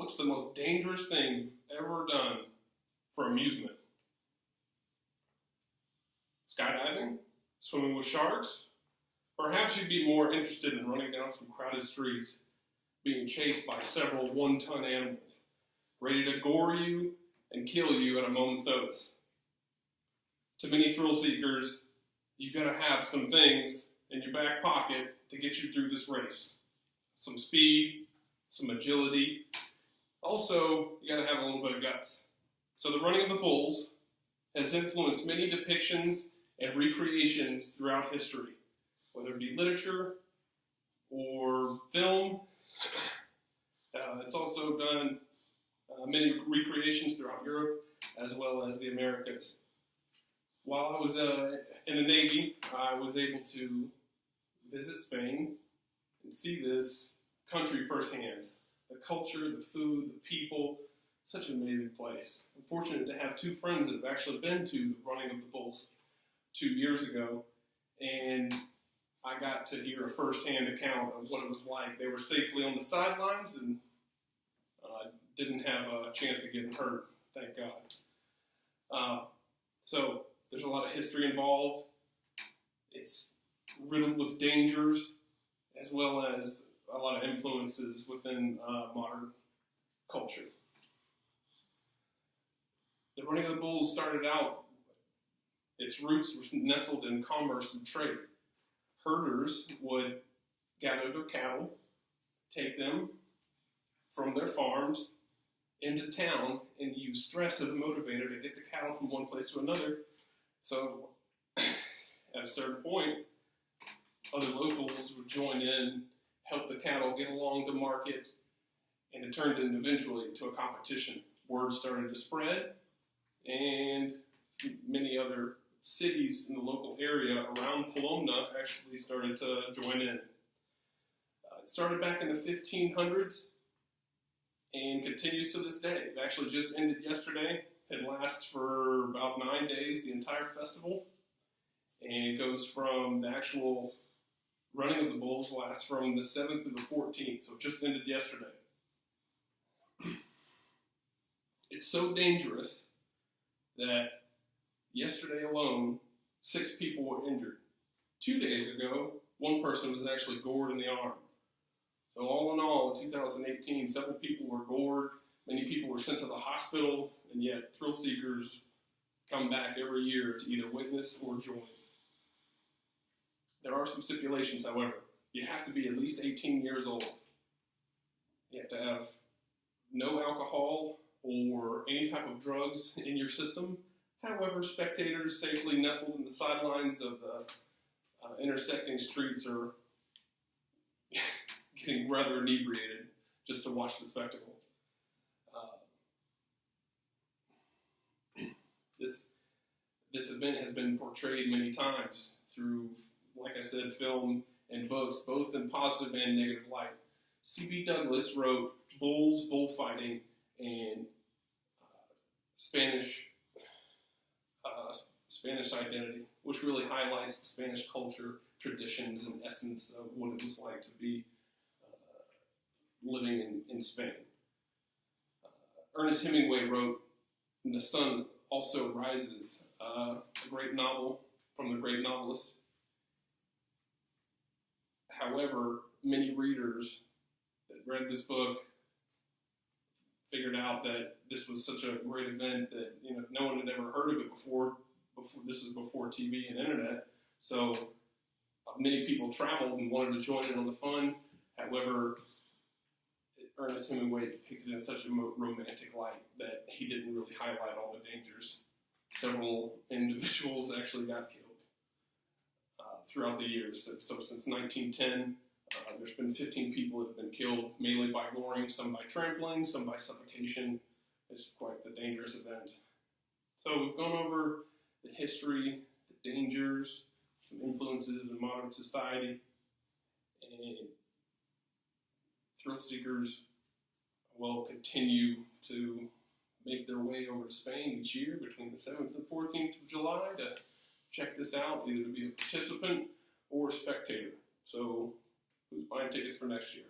What's the most dangerous thing you've ever done for amusement? Skydiving? Swimming with sharks? Perhaps you'd be more interested in running down some crowded streets, being chased by several one-ton animals, ready to gore you and kill you at a moment's notice. To many thrill seekers, you've got to have some things in your back pocket to get you through this race. Some speed, some agility. Also, you got to have a little bit of guts. So the running of the bulls has influenced many depictions and recreations throughout history, whether it be literature or film. It's also done many recreations throughout Europe as well as the Americas. While I was in the Navy, I was able to visit Spain and see this country firsthand. The culture, the food, the people, such an amazing place. I'm fortunate to have two friends that have actually been to the running of the bulls 2 years ago, and I got to hear a first-hand account of what it was like. They were safely on the sidelines and didn't have a chance of getting hurt, thank God. So there's a lot of history involved. It's riddled with dangers as well as a lot of influences within modern culture. The running of the bulls started out, its roots were nestled in commerce and trade. Herders would gather their cattle, take them from their farms into town, and use stress as a motivator to get the cattle from one place to another. So at a certain point, other locals would join in, help the cattle get along the market, and it turned eventually into a competition. Word started to spread, and many other cities in the local area around Palomna actually started to join in. It started back in the 1500s and continues to this day. It actually just ended yesterday. It lasts for about 9 days, the entire festival. And it goes from the actual running of the bulls lasts from the 7th to the 14th, so it just ended yesterday. It's so dangerous that yesterday alone, 6 people were injured. 2 days ago, one person was actually gored in the arm. So all in all, in 2018, several people were gored, many people were sent to the hospital, and yet thrill seekers come back every year to either witness or join. There are some stipulations, however. You have to be at least 18 years old. You have to have no alcohol or any type of drugs in your system. However, spectators safely nestled in the sidelines of the intersecting streets are getting rather inebriated just to watch the spectacle. This event has been portrayed many times through, like I said, film and books, both in positive and negative light. C.B. Douglas wrote Bulls, Bullfighting, and Spanish Identity, which really highlights the Spanish culture, traditions, and essence of what it was like to be living in Spain. Ernest Hemingway wrote The Sun Also Rises, a great novel from the great novelist. However, many readers that read this book figured out that this was such a great event that no one had ever heard of it before. This is before TV and internet, so many people traveled and wanted to join in on the fun. However, Ernest Hemingway depicted it in such a romantic light that he didn't really highlight all the dangers. Several individuals actually got killed throughout the years. So since 1910, there's been 15 people that have been killed, mainly by goring, some by trampling, some by suffocation. It's quite the dangerous event. So we've gone over the history, the dangers, some influences in modern society, and thrill seekers will continue to make their way over to Spain each year between the 7th and 14th of July to check this out, either to be a participant or a spectator. So who's buying tickets for next year?